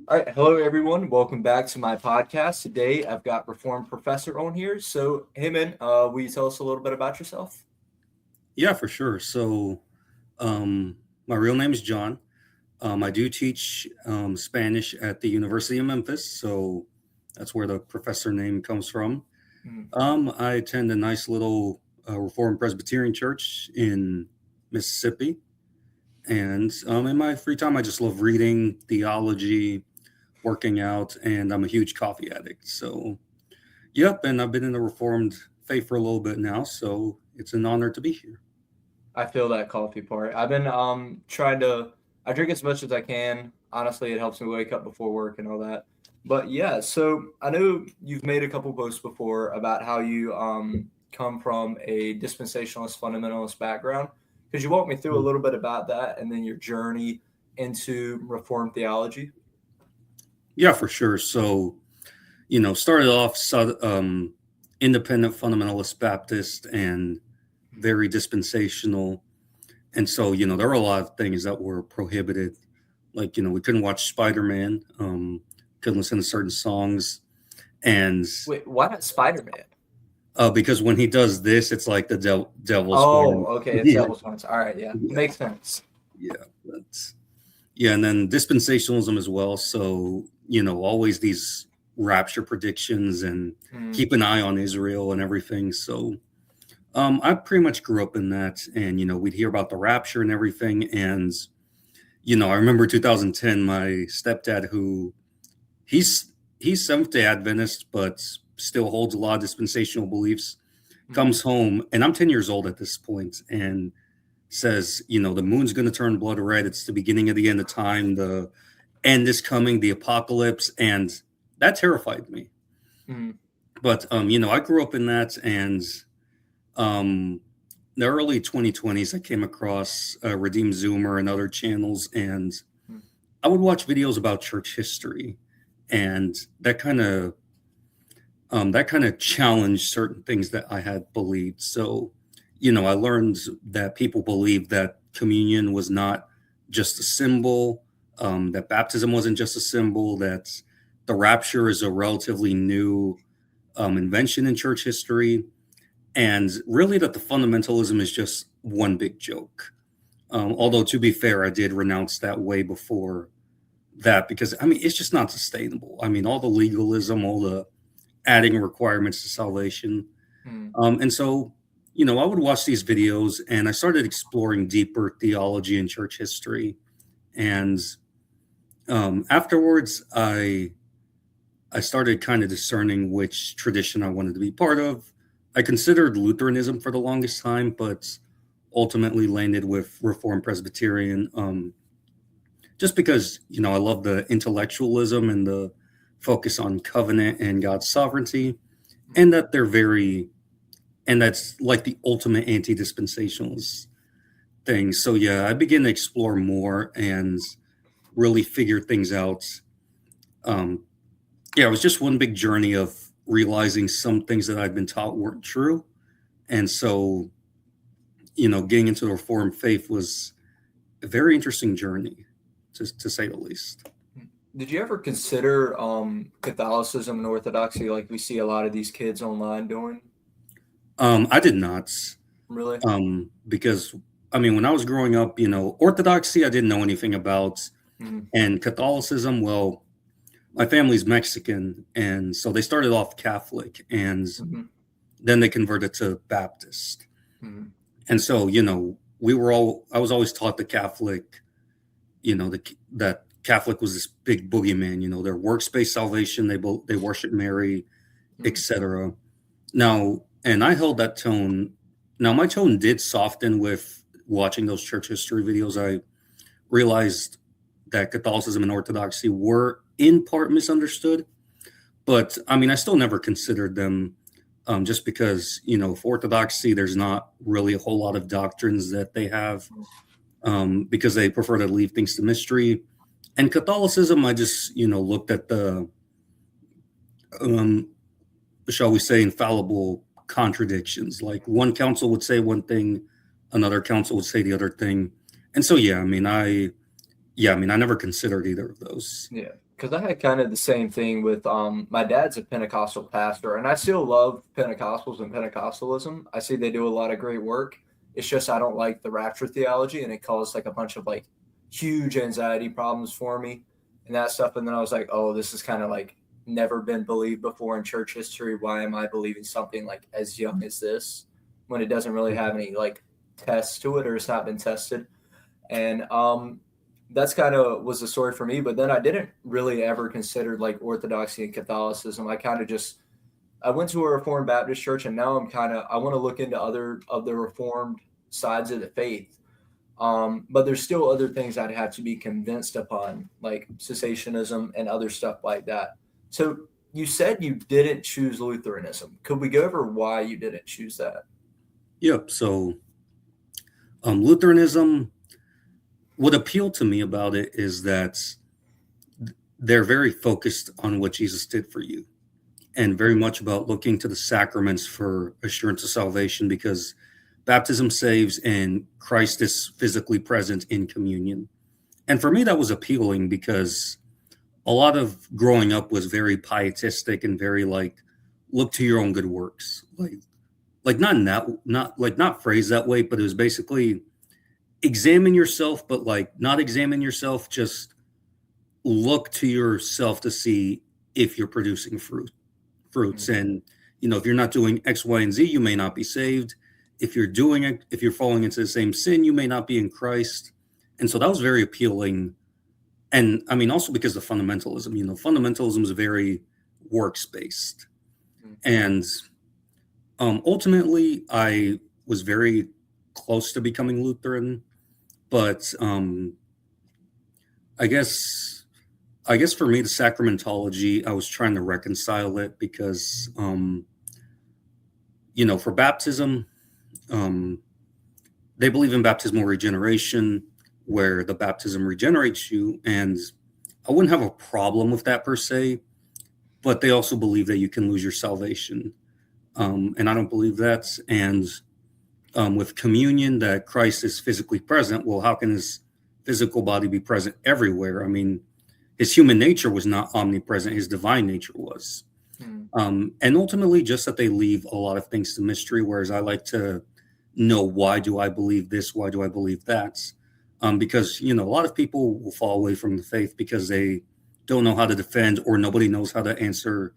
All right, hello everyone. Welcome back to my podcast. Today I've got Reformed Professor on here. So, hey man, will you tell us a little bit about yourself? Yeah, for sure. My real name is John. I do teach Spanish at the University of Memphis, so that's where the professor name comes from. Mm. I attend a nice little Reformed Presbyterian church in Mississippi, and in my free time, I just love reading theology, working out, and I'm a huge coffee addict. So, yep, and I've been in the Reformed faith for a little bit now, so it's an honor to be here. I feel that coffee part. I've been trying to I drink as much as I can. Honestly, it helps me wake up before work and all that. But yeah, so I know you've made a couple posts before about how you come from a dispensationalist fundamentalist background. Could you walk me through a little bit about that and then your journey into Reformed theology? Yeah, for sure. Started off independent fundamentalist Baptist and very dispensational. And so, there were a lot of things that were prohibited. Like, we couldn't watch Spider-Man, couldn't listen to certain songs. And Wait, why not Spider-Man? because when he does this, it's like the devil's Oh, horn. okay, it's Yeah, Devil's Horns. All right, yeah, yeah, makes sense. yeah. That's Yeah, and then dispensationalism as well. So, always these rapture predictions and Mm, keep an eye on Israel and everything. So, I pretty much grew up in that, and we'd hear about the rapture and everything. And I remember 2010, my stepdad, who he's he's Seventh Day Adventist, but still holds a lot of dispensational beliefs, mm, comes home, and I'm 10 years old at this point, and says, the moon's going to turn blood red. It's the beginning of the end of time. The end is coming, the apocalypse, and that terrified me. mm, But I grew up in that, and um, the early 2020s, I came across Redeemed Zoomer and other channels, and mm, I would watch videos about church history, and that kind of challenged certain things that I had believed. So, I learned that people believed that communion was not just a symbol, that baptism wasn't just a symbol, that the rapture is a relatively new invention in church history, and really that the fundamentalism is just one big joke. Although, to be fair, I did renounce that way before that because, it's just not sustainable. All the legalism, all the adding requirements to salvation. mm. And so, I would watch these videos and I started exploring deeper theology and church history. And afterwards, I started kind of discerning which tradition I wanted to be part of. I considered Lutheranism for the longest time, but ultimately landed with Reformed Presbyterian, just because, I love the intellectualism and the focus on covenant and God's sovereignty, and that and that's like the ultimate anti-dispensationalist thing. So yeah, I began to explore more and really figure things out. Um, yeah, it was just one big journey of realizing some things that I'd been taught weren't true. And so, getting into the Reformed faith was a very interesting journey, to say the least. Did you ever consider Catholicism and Orthodoxy like we see a lot of these kids online doing? I did not, Really? because when I was growing up, Orthodoxy I didn't know anything about, Mm, and Catholicism, well, my family's Mexican, and so they started off Catholic, and mm, then they converted to Baptist. mm, And so, I was always taught the Catholic, that Catholic was this big boogeyman, their works-based salvation, they worship Mary, mm, etc. Now, and I held that tone. Now, my tone did soften with watching those church history videos. I realized that Catholicism and Orthodoxy were in part misunderstood, but I still never considered them, just because, for Orthodoxy, there's not really a whole lot of doctrines that they have, because they prefer to leave things to mystery. And Catholicism, I just, looked at the, um, shall we say, infallible contradictions. Like one council would say one thing, another council would say the other thing. And so, yeah, I never considered either of those. yeah. because I had kind of the same thing with my dad's a Pentecostal pastor, and I still love Pentecostals and Pentecostalism. I see they do a lot of great work. It's just I don't like the rapture theology, and it caused like a bunch of like huge anxiety problems for me and that stuff. And then I was like, oh, this is kind of like never been believed before in church history. Why am I believing something like as young as this when it doesn't really have any like tests to it or it's not been tested? And that's kind of was the story for me. But then I didn't really ever consider like Orthodoxy and Catholicism. I kind of just I went to a Reformed Baptist church, and now I want to look into other of the Reformed sides of the faith. But there's still other things I'd have to be convinced upon, like cessationism and other stuff like that. So you said you didn't choose Lutheranism. Could we go over why you didn't choose that? Yep. So Lutheranism, what appealed to me about it is that they're very focused on what Jesus did for you and very much about looking to the sacraments for assurance of salvation, because baptism saves and Christ is physically present in communion. And for me, that was appealing because a lot of growing up was very pietistic and very like, look to your own good works. Like not in that, not phrased that way, but it was basically examine yourself, but like not examine yourself, just look to yourself to see if you're producing fruits. Mm-hmm. And, if you're not doing X, Y, and Z, you may not be saved. If you're doing it, if you're falling into the same sin, you may not be in Christ. And so that was very appealing. And I mean, also because of fundamentalism, fundamentalism is very works based. Mm-hmm. And ultimately, I was very close to becoming Lutheran, but I guess for me, the sacramentology, I was trying to reconcile it because, for baptism, they believe in baptismal regeneration, where the baptism regenerates you. And I wouldn't have a problem with that per se, but they also believe that you can lose your salvation. And I don't believe that. And with communion, that Christ is physically present. Well, how can his physical body be present everywhere? I mean, his human nature was not omnipresent. His divine nature was. And ultimately, just that they leave a lot of things to mystery, whereas I like to know, why do I believe this? Why do I believe that? Because, a lot of people will fall away from the faith because they don't know how to defend, or nobody knows how to answer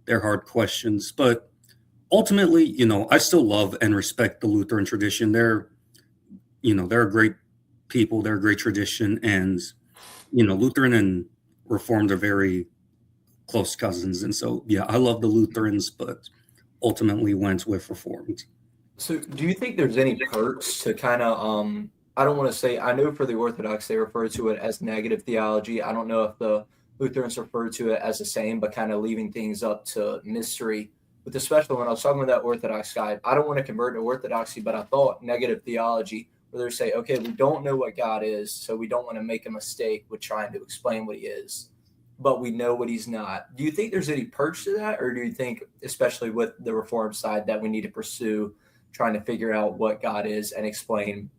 their hard questions. But ultimately, I still love and respect the Lutheran tradition. They're a great people. They're a great tradition. And, Lutheran and Reformed are very close cousins. And so, yeah, I love the Lutherans, but ultimately went with Reformed. So do you think there's any perks to kind of, I don't want to say, I know for the Orthodox, they refer to it as negative theology. I don't know if the Lutherans refer to it as the same, but kind of leaving things up to mystery. But especially when I was talking with that Orthodox guy, I don't want to convert to Orthodoxy, but I thought negative theology, where they say, okay, we don't know what God is, so we don't want to make a mistake with trying to explain what he is, but we know what he's not. Do you think there's any perks to that? Or do you think, especially with the Reformed side, that we need to pursue trying to figure out what God is and explain,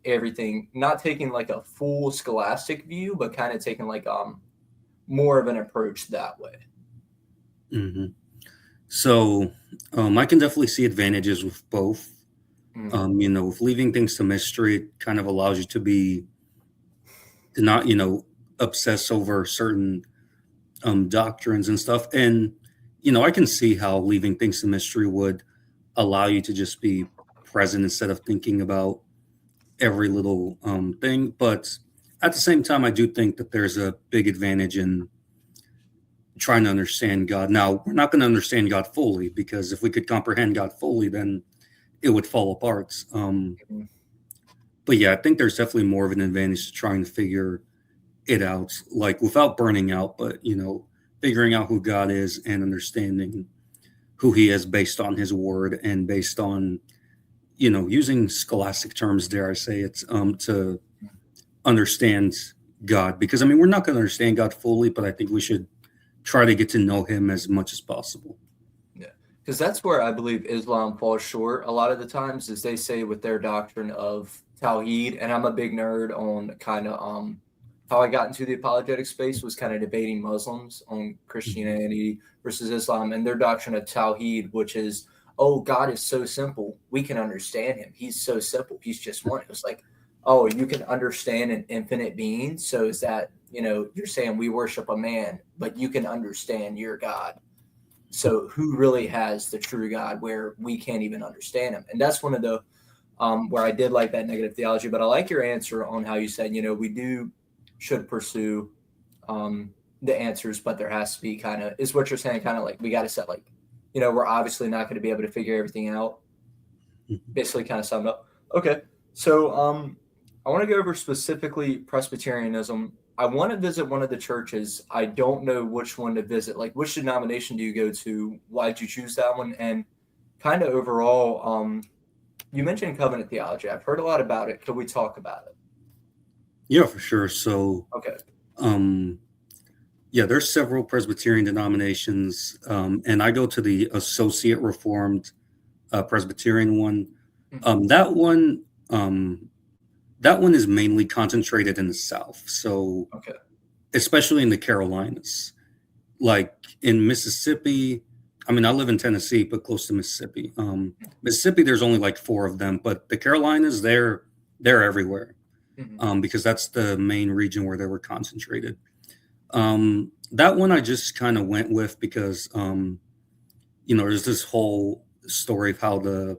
everything, not taking like a full scholastic view, but kind of taking like more of an approach that way? Mm-hmm. So I can definitely see advantages with both. With leaving things to mystery, it kind of allows you to not, obsess over certain doctrines and stuff. And, I can see how leaving things to mystery would allow you to just be present instead of thinking about every little thing. But at the same time, I do think that there's a big advantage in trying to understand God. Now, we're not going to understand God fully, because if we could comprehend God fully, then it would fall apart. But yeah, I think there's definitely more of an advantage to trying to figure it out, like without burning out, but figuring out who God is and understanding who he is based on his word and based on, using scholastic terms, dare I say it, to understand God. Because we're not going to understand God fully, but I think we should try to get to know him as much as possible. Yeah, because that's where I believe Islam falls short a lot of the times, is they say with their doctrine of Tawheed, and I'm a big nerd on kind of how I got into the apologetic space was kind of debating Muslims on Christianity versus Islam and their doctrine of Tawheed, which is, oh, God is so simple. We can understand him. He's so simple. He's just one. It was like, oh, you can understand an infinite being. So is that, you're saying we worship a man, but you can understand your God. So who really has the true God where we can't even understand him? And that's one of the, where I did like that negative theology, but I like your answer on how you said, we should pursue the answers, but there has to be is what you're saying, kind of like we got to set we're obviously not going to be able to figure everything out. Basically kind of summed up. Okay. So I want to go over specifically Presbyterianism. I want to visit one of the churches. I don't know which one to visit. Like, which denomination do you go to? Why did you choose that one? And kind of overall, you mentioned covenant theology. I've heard a lot about it. Could we talk about it? Yeah, for sure. So, okay. There's several Presbyterian denominations, and I go to the Associate Reformed Presbyterian one. That one is mainly concentrated in the South. So, especially in the Carolinas, like in Mississippi. I mean, I live in Tennessee, but close to Mississippi. Mississippi, there's only like 4 of them, but the Carolinas, they're everywhere, because that's the main region where they were concentrated. That one I just kind of went with because, there's this whole story of how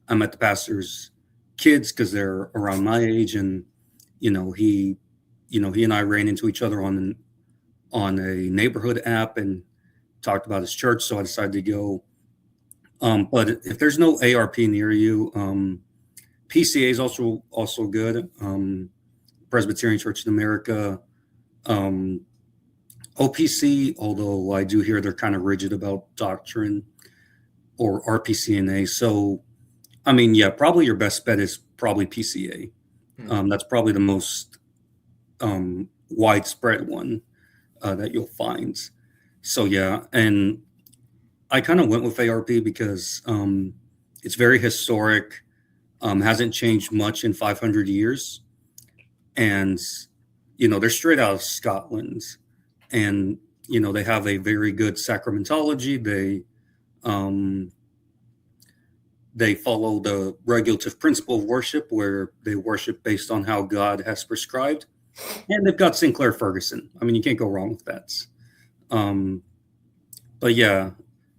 I met the pastor's kids because they're around my age, and he and I ran into each other on a neighborhood app and talked about his church, so I decided to go. But if there's no ARP near you, PCA is also good. Presbyterian Church in America, OPC, although I do hear they're kind of rigid about doctrine, or RPCNA. So, I mean, yeah, probably your best bet is probably PCA. That's probably the most widespread one that you'll find. So, yeah, and I kind of went with ARP because it's very historic, hasn't changed much in 500 years. And, they're straight out of Scotland. And, they have a very good sacramentology. They follow the regulative principle of worship, where they worship based on how God has prescribed. And they've got Sinclair Ferguson. I mean, you can't go wrong with that. But yeah,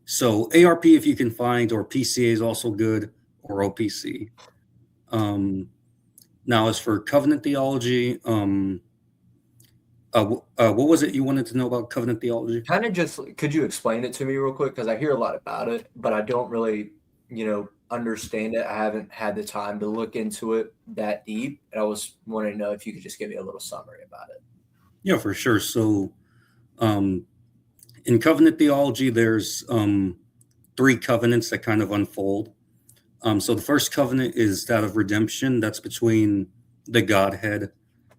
so ARP if you can find, or PCA is also good, or OPC. Now, as for covenant theology, what was it you wanted to know about covenant theology? Kind of just, could you explain it to me real quick? Because I hear a lot about it, but I don't really, understand it. I haven't had the time to look into it that deep. And I was wanting to know if you could just give me a little summary about it. Yeah, for sure. So in covenant theology, there's 3 covenants that kind of unfold. So the first covenant is that of redemption. That's between the Godhead.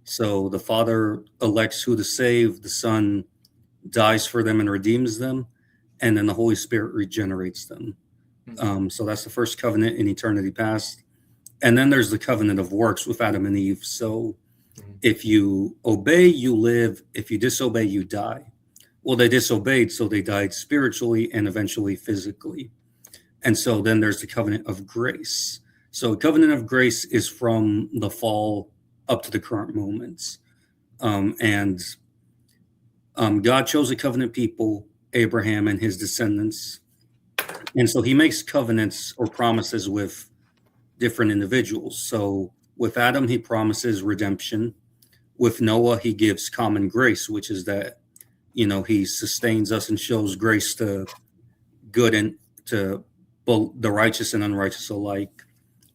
So the Father elects who to save, the Son dies for them and redeems them, and then the Holy Spirit regenerates them. So that's the first covenant in eternity past. And then there's the covenant of works with Adam and Eve. So if you obey, you live. If you disobey, you die. Well, they disobeyed, so they died spiritually and eventually physically. And so then there's the covenant of grace. So covenant of grace is from the fall up to the current moments. And God chose a covenant people, Abraham and his descendants. And so he makes covenants or promises with different individuals. So with Adam, he promises redemption. With Noah, he gives common grace, which is that, he sustains us and shows grace to good and to both the righteous and unrighteous alike.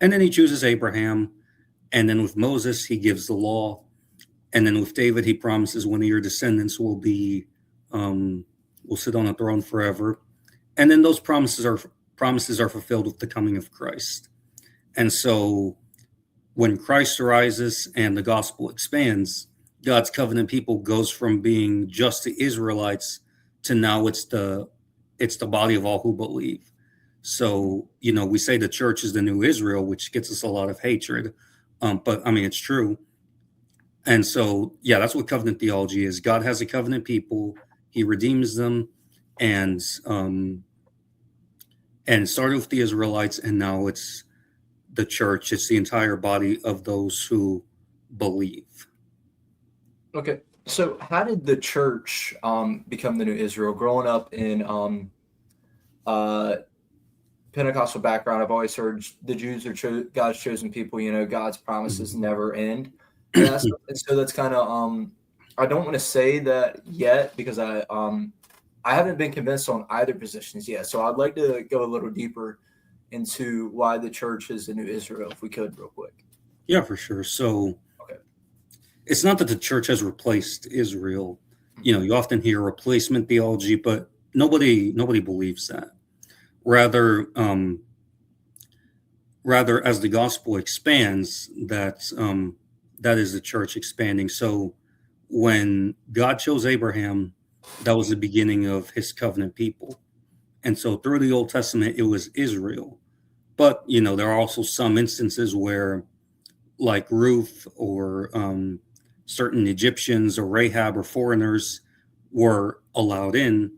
And then he chooses Abraham. And then with Moses, he gives the law. And then with David, he promises one of your descendants will sit on the throne forever. And then those promises are fulfilled with the coming of Christ. And so when Christ arises and the gospel expands, God's covenant people goes from being just the Israelites to now it's the body of all who believe. So, we say the church is the new Israel, which gets us a lot of hatred. But I mean, it's true. And so, yeah, that's what covenant theology is. God has a covenant people, he redeems them, and it started with the Israelites, and now it's the church. It's the entire body of those who believe. Okay. So how did the church become the new Israel? Growing up in uh, Pentecostal background, I've always heard the Jews are God's chosen people. You know, God's promises never end, and so that's kind of I don't want to say that yet because I haven't been convinced on either positions yet. So I'd like to go a little deeper into why the church is the new Israel, if we could, real quick. Yeah, for sure. So Okay. it's not that the church has replaced Israel. You know, you often hear replacement theology, but nobody believes that. Rather, as the gospel expands, that is the church expanding. So when God chose Abraham, that was the beginning of his covenant people. And so through the Old Testament, it was Israel. But, you know, there are also some instances where, like Ruth or certain Egyptians or Rahab or foreigners were allowed in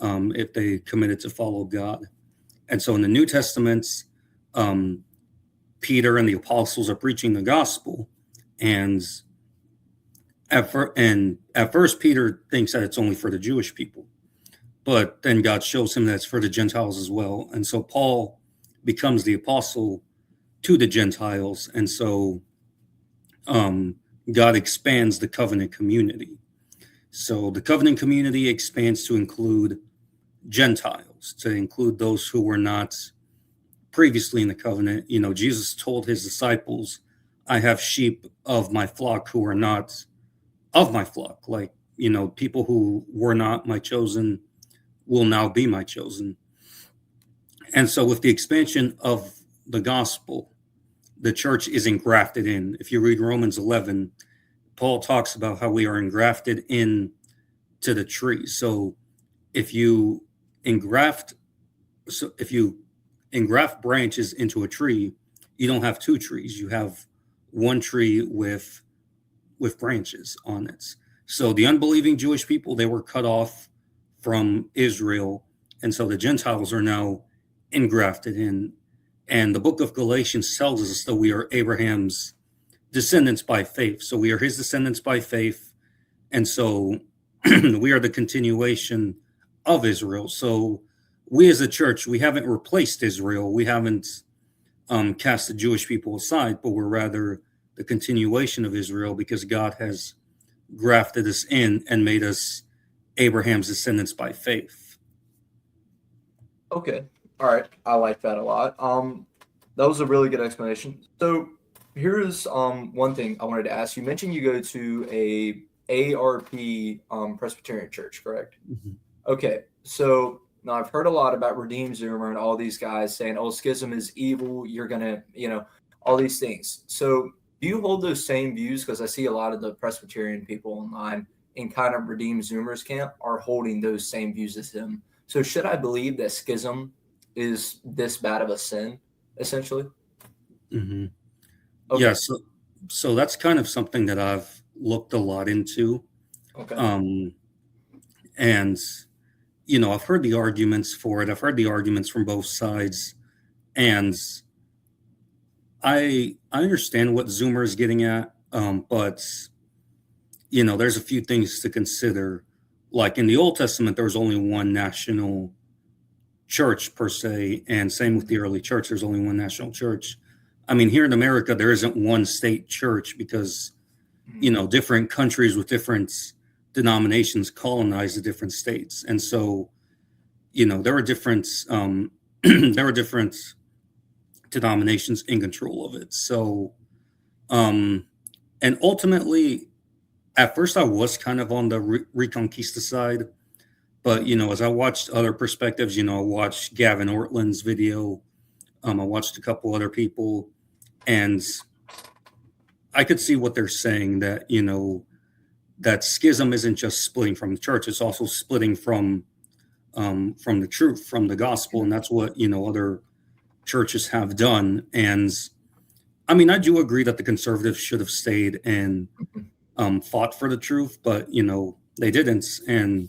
if they committed to follow God. And so in the New Testament, Peter and the apostles are preaching the gospel. And at first, Peter thinks that it's only for the Jewish people. But then God shows him that it's for the Gentiles as well. And so Paul becomes the apostle to the Gentiles. And so God expands the covenant community. So the covenant community expands to include Gentiles, to include those who were not previously in the covenant. You know, Jesus told his disciples, I have sheep of my flock who are not of my flock. Like, you know, people who were not my chosen will now be my chosen. And so with the expansion of the gospel, the church is engrafted in. If you read Romans 11, Paul talks about how we are engrafted in to the tree. So if you engraft branches into a tree, you don't have two trees. You have one tree with branches on it. So the unbelieving Jewish people, they were cut off from Israel. And so the Gentiles are now engrafted in. And the book of Galatians tells us that we are Abraham's descendants by faith. So we are his descendants by faith. And so we are the continuation of Israel. So we as a church, we haven't replaced Israel. We haven't cast the Jewish people aside, but we're rather the continuation of Israel because God has grafted us in and made us Abraham's descendants by faith. Okay. All right. I like that a lot. That was a really good explanation. So here's one thing I wanted to ask. You mentioned you go to a ARP Presbyterian church, correct? Mm-hmm. Okay. So now I've heard a lot about Redeemed Zoomer and all these guys saying, oh, schism is evil. You're going to, you know, all these things. So do you hold those same views? Because I see a lot of the Presbyterian people online in kind of Redeemed Zoomer's camp are holding those same views as him. So should I believe that schism is this bad of a sin, essentially? Mm-hmm. Okay. Yeah, so that's kind of something that I've looked a lot into. Okay. And, you know, I've heard the arguments for it. I've heard the arguments from both sides. And I understand what Zoomer is getting at, but, you know, there's a few things to consider. Like in the Old Testament, there was only one national church per se, and same with the early church, there's only one national church. I mean, here in America, there isn't one state church because, you know, different countries with different denominations colonized the different states. And so, you know, there were different denominations in control of it. So, and ultimately, at first I was kind of on the Reconquista side, but, you know, as I watched other perspectives, you know, I watched Gavin Ortland's video. I watched a couple other people, and I could see what they're saying, that, you know, that schism isn't just splitting from the church. It's also splitting from the truth, from the gospel. And that's what, you know, other churches have done. And I mean, I do agree that the conservatives should have stayed and fought for the truth, but they didn't. And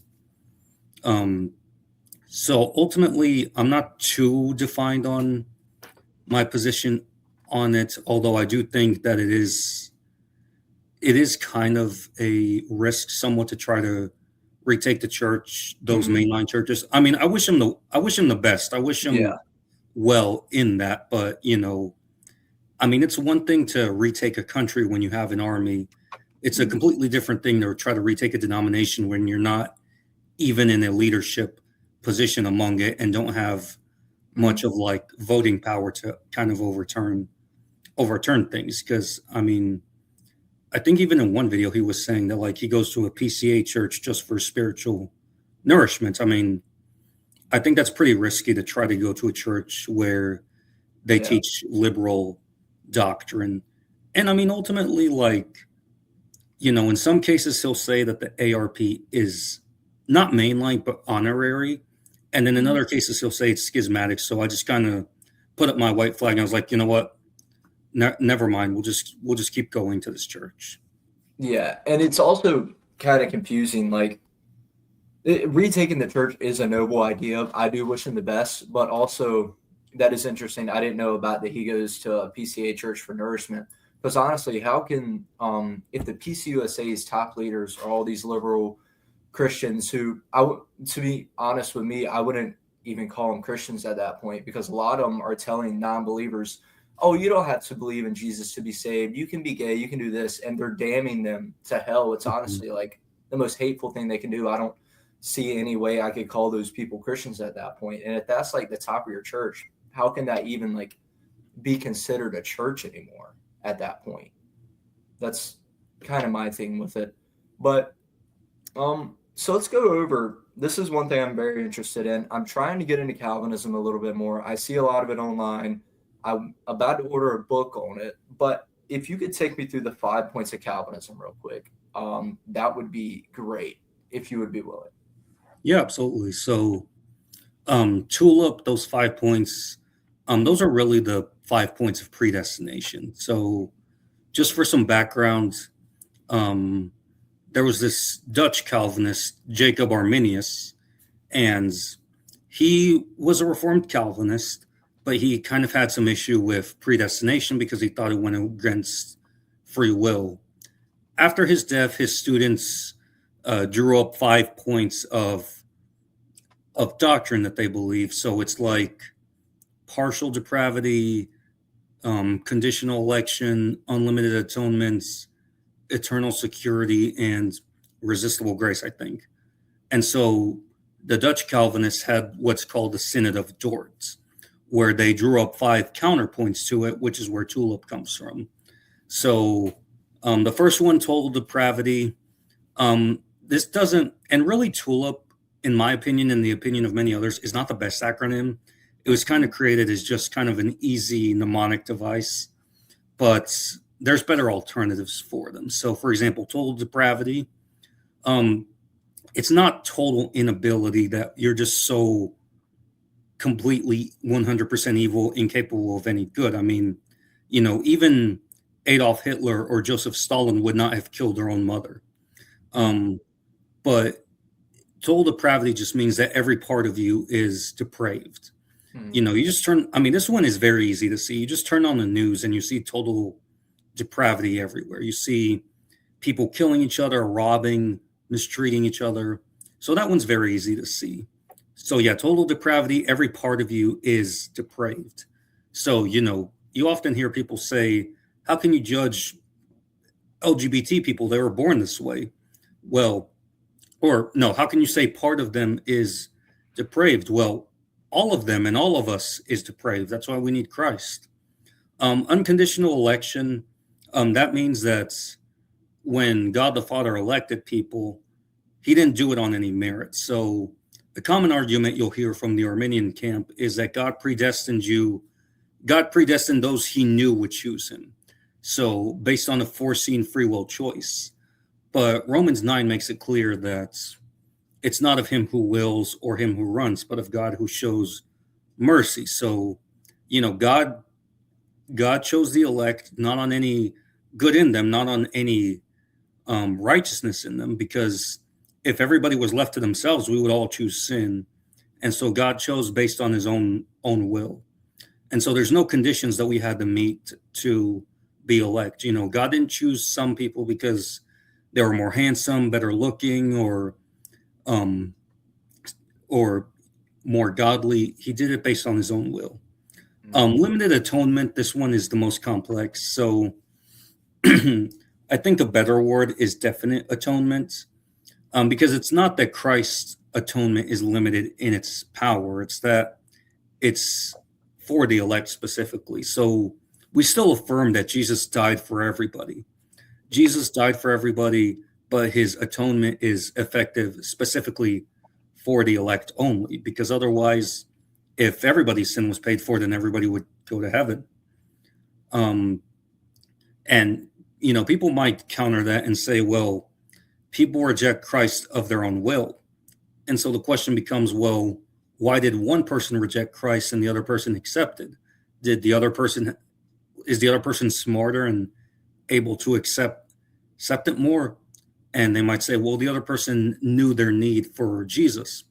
so ultimately, I'm not too defined on my position on it, although I do think that it is kind of a risk somewhat to try to retake the church, those Mhm. mainline churches. I mean, I wish him the best. I wish him Yeah. well in that, but I mean, it's one thing to retake a country when you have an army. It's a Mhm. completely different thing to try to retake a denomination when you're not even in a leadership position among it and don't have much Mhm. of like voting power to kind of overturn things. Because I mean, I think even in one video he was saying that like he goes to a PCA church just for spiritual nourishment. I mean, I think that's pretty risky to try to go to a church where they Yeah. teach liberal doctrine. And I mean, ultimately, like, in some cases, he'll say that the ARP is not mainline, but honorary. And then in Mhm. other cases, he'll say it's schismatic. So I just kind of put up my white flag and I was like, you know what? Never mind. We'll just keep going to this church. Yeah, and it's also kind of confusing. Like retaking the church is a noble idea. I do wish him the best, but also that is interesting. I didn't know about that he goes to a PCA church for nourishment. Because honestly, how can if the PCUSA's top leaders are all these liberal Christians who to be honest with me, I wouldn't even call them Christians at that point because a lot of them are telling non-believers, "Oh, you don't have to believe in Jesus to be saved. You can be gay, you can do this," and they're damning them to hell. It's Mhm. honestly like the most hateful thing they can do. I don't see any way I could call those people Christians at that point. And if that's like the top of your church, how can that even like be considered a church anymore at that point? That's kind of my thing with it. But so let's go over. This is one thing I'm very interested in. I'm trying to get into Calvinism a little bit more. I see a lot of it online. I'm about to order a book on it, but if you could take me through the 5 points of Calvinism real quick, that would be great if you would be willing. Yeah, absolutely. So, tulip, those 5 points, those are really the 5 points of predestination. So, just for some background, um, there was this Dutch Calvinist, Jacob Arminius, and he was a Reformed Calvinist, but he kind of had some issue with predestination because he thought it went against free will. After his death, his students drew up 5 points of doctrine that they believe. So it's like partial depravity, conditional election, unlimited atonements, eternal security, and resistible grace, I think. And so the Dutch Calvinists had what's called the Synod of Dort, where they drew up 5 counterpoints to it, which is where tulip comes from. So the first one, total depravity. This doesn't, and really, tulip, in my opinion, and the opinion of many others, is not the best acronym. It was kind of created as just kind of an easy mnemonic device, but there's better alternatives for them. So, for example, total depravity. Um, it's not total inability that you're just so completely 100% evil, incapable of any good. I mean, even Adolf Hitler or Joseph Stalin would not have killed their own mother. Um, but total depravity just means that every part of you is depraved. Mhm. You just I mean, this one is very easy to see. You just turn on the news and you see total depravity everywhere. You see people killing each other, robbing, mistreating each other. So that one's very easy to see. So yeah, total depravity, every part of you is depraved. So, you often hear people say, how can you judge LGBT people? They were born this way. Well, or no, how can you say part of them is depraved? Well, all of them and all of us is depraved. That's why we need Christ. Unconditional election, that means that when God the Father elected people, he didn't do it on any merit. So the common argument you'll hear from the Arminian camp is that God predestined those he knew would choose him. So based on a foreseen free will choice. But Romans 9 makes it clear that it's not of him who wills or him who runs, but of God who shows mercy. So, God chose the elect not on any good in them, not on any righteousness in them, because if everybody was left to themselves, we would all choose sin. And so God chose based on his own will. And so there's no conditions that we had to meet to be elect. God didn't choose some people because they were more handsome, better looking, or more godly. He did it based on his own will. Limited atonement, this one is the most complex. So I think a better word is definite atonement, because it's not that Christ's atonement is limited in its power. It's that it's for the elect specifically. So we still affirm that Jesus died for everybody. Jesus died for everybody, but his atonement is effective specifically for the elect only, because otherwise, if everybody's sin was paid for, then everybody would go to heaven. And people might counter that and say, well, people reject Christ of their own will. And so the question becomes, well, why did one person reject Christ and the other person accepted? Is the other person smarter and able to accept it more? And they might say, well, the other person knew their need for Jesus.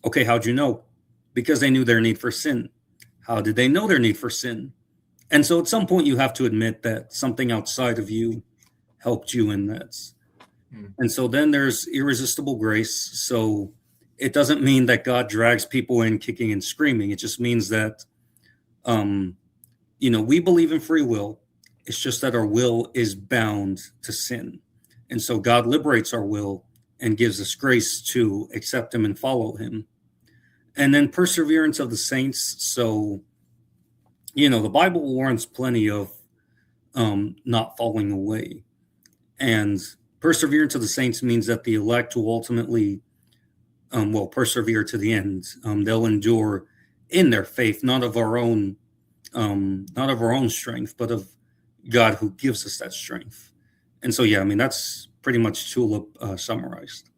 Okay, how'd you know? Because they knew their need for sin. How did they know their need for sin? And so at some point you have to admit that something outside of you helped you in that. And so then there's irresistible grace. So it doesn't mean that God drags people in kicking and screaming. It just means that, we believe in free will. It's just that our will is bound to sin. And so God liberates our will and gives us grace to accept him and follow him. And then perseverance of the saints. So, the Bible warns plenty of not falling away. And perseverance of the saints means that the elect will ultimately will persevere to the end. They'll endure in their faith, not of our own strength, but of God who gives us that strength. And so, that's pretty much Tulip summarized.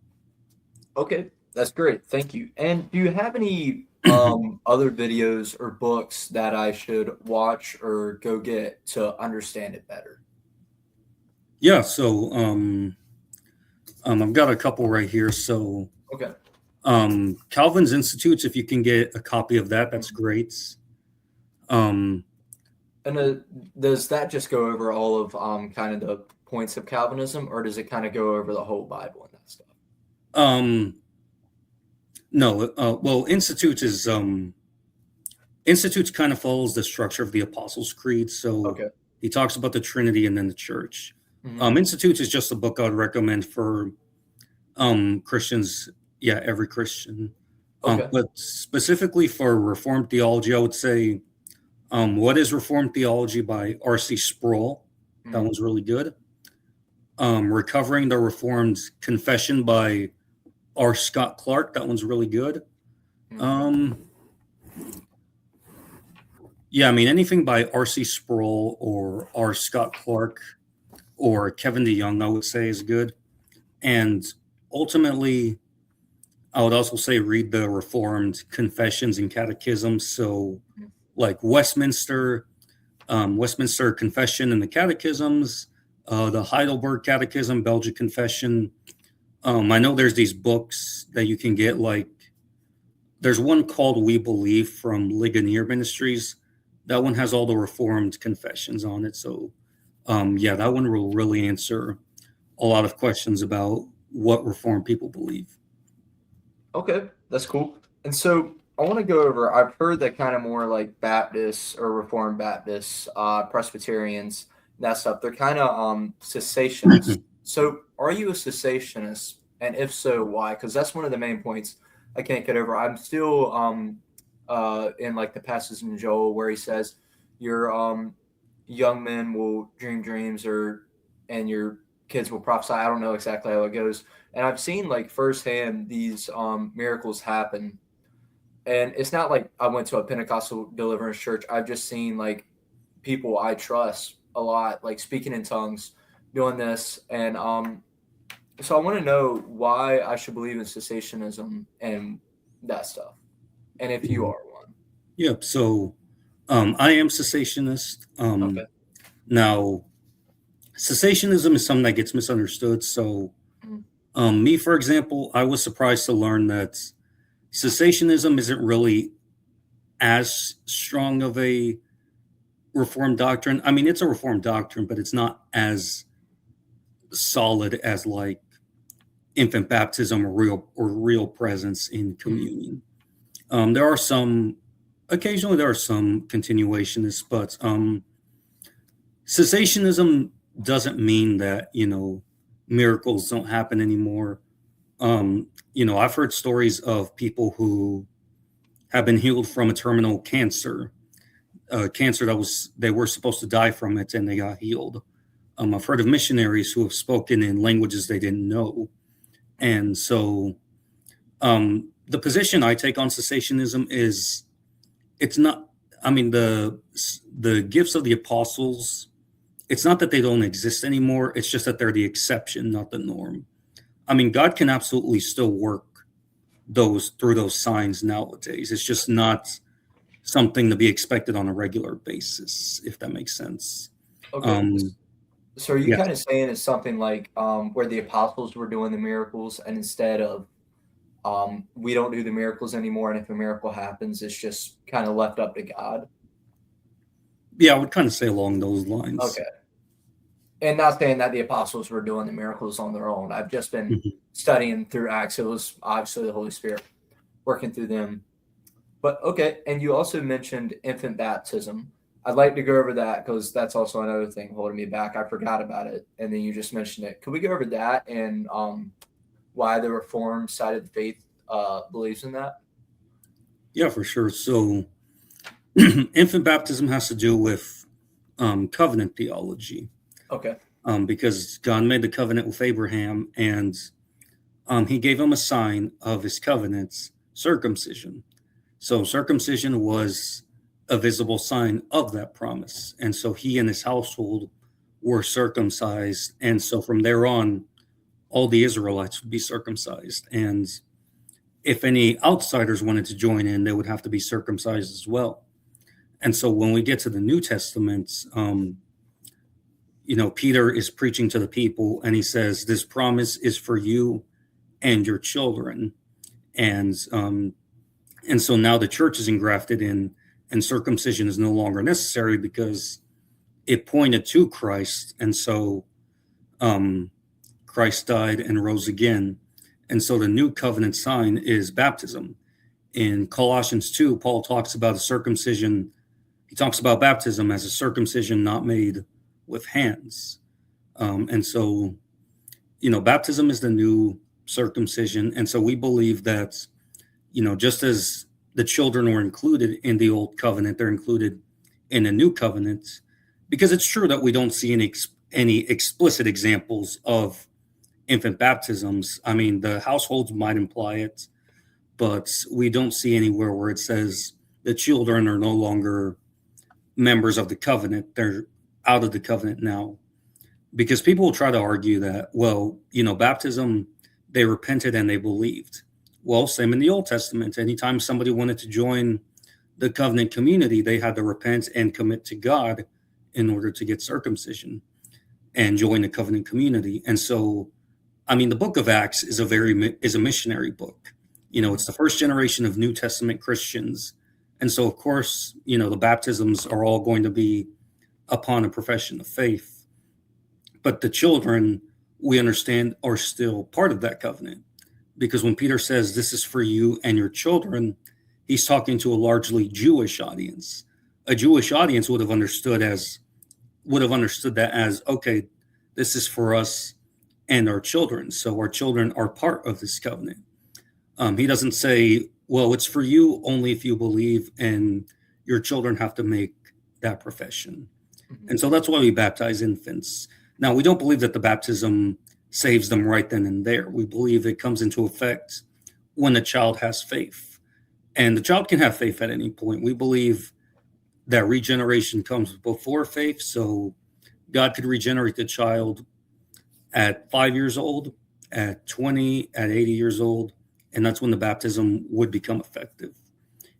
Okay, that's great. Thank you. And do you have any other videos or books that I should watch or go get to understand it better? Yeah, so I've got a couple right here. So Okay. Calvin's Institutes, if you can get a copy of that, that's great. And does that just go over all of kind of the points of Calvinism, or does it kind of go over the whole Bible and that stuff? No. Well, Institutes kind of follows the structure of the Apostles' Creed. So Okay. he talks about the Trinity and then the church. Mm-hmm. Institutes is just a book I'd recommend for Christians. Yeah, every Christian. Okay. But specifically for Reformed theology, I would say What is Reformed Theology by R.C. Sproul. That one's really good. Recovering the Reformed Confession by R. Scott Clark. That one's really good. Anything by R.C. Sproul or R. Scott Clark or Kevin DeYoung, I would say, is good. And ultimately, I would also say read the Reformed Confessions and Catechisms. So like Westminster Confession and the Catechisms, the Heidelberg Catechism, Belgian Confession. I know there's these books that you can get, like there's one called We Believe from Ligonier Ministries. That one has all the Reformed confessions on it. So that one will really answer a lot of questions about what Reformed people believe. Okay, that's cool. And so I want to go over, I've heard that kind of more like Baptists or Reformed Baptists, Presbyterians, that stuff, they're kind of cessationists. So are you a cessationist? And if so, why? Because that's one of the main points I can't get over. I'm still in like the passage in Joel where he says your young men will dream dreams and your kids will prophesy. I don't know exactly how it goes. And I've seen like firsthand these miracles happen. And it's not like I went to a Pentecostal deliverance church. I've just seen like people I trust a lot, like speaking in tongues, doing this. And so I want to know why I should believe in cessationism and that stuff. And if you are one. Yep. So I am cessationist. Okay. Now, cessationism is something that gets misunderstood. So, me, for example, I was surprised to learn that cessationism isn't really as strong of a Reformed doctrine. I mean, it's a Reformed doctrine, but it's not as solid as like infant baptism or real presence in communion. Occasionally there are some continuationists, but cessationism doesn't mean that, miracles don't happen anymore. I've heard stories of people who have been healed from a terminal cancer, cancer they were supposed to die from it, and they got healed. I've heard of missionaries who have spoken in languages they didn't know. And so the position I take on cessationism is it's not, I mean, the gifts of the apostles, it's not that they don't exist anymore. It's just that they're the exception, not the norm. I mean, God can absolutely still work through those signs nowadays. It's just not something to be expected on a regular basis, if that makes sense. Okay. So are you Yeah. kind of saying it's something like where the apostles were doing the miracles, and instead of we don't do the miracles anymore, and if a miracle happens, it's just kind of left up to God? Yeah, I would kind of say along those lines. Okay. And not saying that the apostles were doing the miracles on their own. I've just been studying through Acts. It was obviously the Holy Spirit working through them. But okay, and you also mentioned infant baptism. I'd like to go over that because that's also another thing holding me back. I forgot about it, and then you just mentioned it. Could we go over that and why the Reformed side of the faith believes in that? Yeah, for sure. So infant baptism has to do with covenant theology. Okay. Because God made the covenant with Abraham, and he gave him a sign of his covenants, circumcision. So circumcision was a visible sign of that promise. And so he and his household were circumcised. And so from there on, all the Israelites would be circumcised. And if any outsiders wanted to join in, they would have to be circumcised as well. And so when we get to the New Testament, Peter is preaching to the people, and he says, this promise is for you and your children. And so now the church is engrafted in, and circumcision is no longer necessary because it pointed to Christ. And so Christ died and rose again. And so the new covenant sign is baptism. In Colossians 2, Paul talks about a circumcision. He talks about baptism as a circumcision not made with hands. And so, baptism is the new circumcision. And so we believe that, just as the children were included in the old covenant, they're included in the new covenant, because it's true that we don't see any explicit examples of infant baptisms. I mean, the households might imply it, but we don't see anywhere where it says the children are no longer members of the covenant. They're out of the covenant now. Because people will try to argue that, baptism, they repented and they believed. Well, same in the Old Testament. Anytime somebody wanted to join the covenant community, they had to repent and commit to God in order to get circumcision and join the covenant community. And so, the book of Acts is a missionary book. It's the first generation of New Testament Christians. And so, of course, the baptisms are all going to be upon a profession of faith. But the children, we understand, are still part of that covenant. Because when Peter says, this is for you and your children, he's talking to a largely Jewish audience. A Jewish audience would have understood that as, okay, this is for us and our children. So our children are part of this covenant. He doesn't say, well, it's for you only if you believe, and your children have to make that profession. Mm-hmm. And so that's why we baptize infants. Now, we don't believe that the baptism saves them right then and there. We believe it comes into effect when the child has faith. And the child can have faith at any point. We believe that regeneration comes before faith. So God could regenerate the child at 5 years old, at 20, at 80 years old. And that's when the baptism would become effective.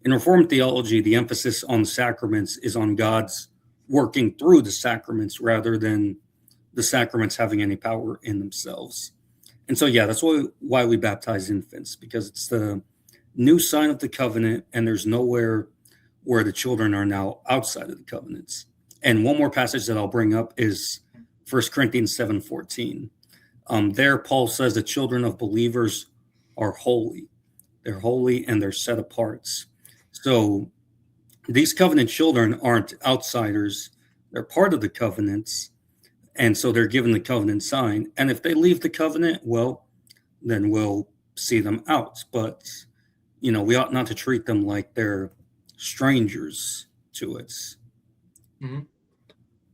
In Reformed theology, the emphasis on the sacraments is on God's working through the sacraments rather than the sacraments having any power in themselves. And so, yeah, that's why we baptize infants, because it's the new sign of the covenant, and there's nowhere where the children are now outside of the covenants. And one more passage that I'll bring up is 1 Corinthians 7:14. There, Paul says the children of believers are holy. They're holy and they're set apart. So these covenant children aren't outsiders. They're part of the covenants. And so they're given the covenant sign. And if they leave the covenant, well, then we'll see them out. But, we ought not to treat them like they're strangers to it. Mm-hmm.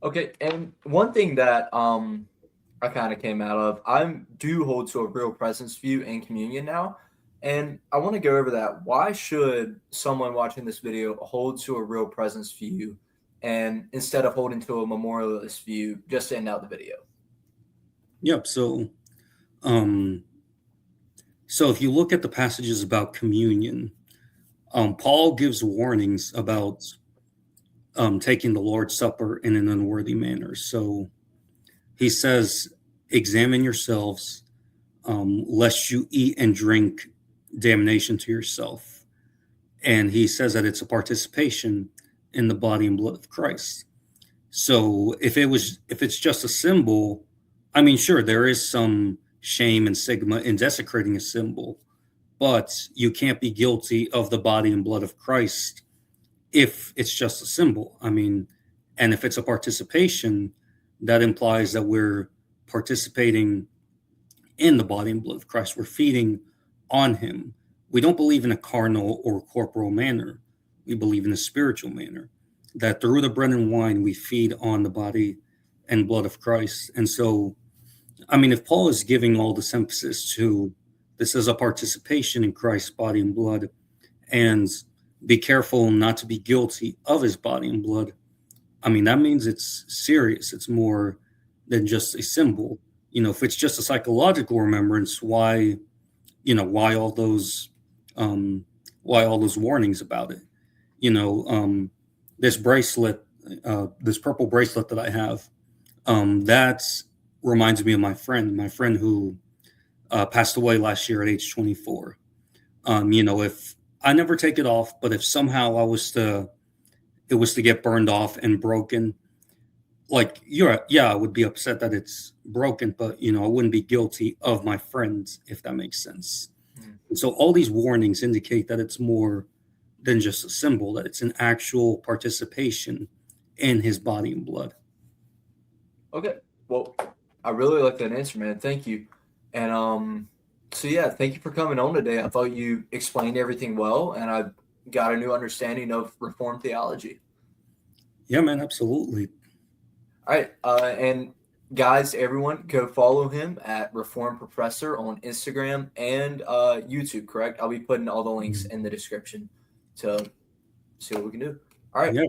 Okay. And one thing that I kind of came out of, I do hold to a real presence view in communion now. And I want to go over that. Why should someone watching this video hold to a real presence view and instead of holding to a memorialist view just to end out the video? Yep. So if you look at the passages about communion, Paul gives warnings about taking the Lord's Supper in an unworthy manner. So he says, examine yourselves, lest you eat and drink damnation to yourself. And he says that it's a participation in the body and blood of Christ. So if it's just a symbol, I mean, sure, there is some shame and stigma in desecrating a symbol, but you can't be guilty of the body and blood of Christ if it's just a symbol. I mean, and if it's a participation, that implies that we're participating in the body and blood of Christ. We're feeding on him. We don't believe in a carnal or corporal manner. We believe in a spiritual manner, that through the bread and wine, we feed on the body and blood of Christ. And so, I mean, if Paul is giving all this emphasis to this as a participation in Christ's body and blood, and be careful not to be guilty of his body and blood, I mean, that means it's serious. It's more than just a symbol. If it's just a psychological remembrance, why all those warnings about it? This bracelet, this purple bracelet that I have, that reminds me of my friend who passed away last year at age 24. If I never take it off, but if somehow it was to get burned off and broken, I would be upset that it's broken, but I wouldn't be guilty of my friends, if that makes sense. And so all these warnings indicate that it's more than just a symbol, that it's an actual participation in his body and blood. Okay. Well, I really like that answer, man. Thank you. And thank you for coming on today. I thought you explained everything well, and I got a new understanding of Reformed theology. Yeah, man, absolutely. All right. And guys, everyone, go follow him at Reformed Professor on Instagram and YouTube, correct? I'll be putting all the links in the description to see what we can do. All right. Yeah,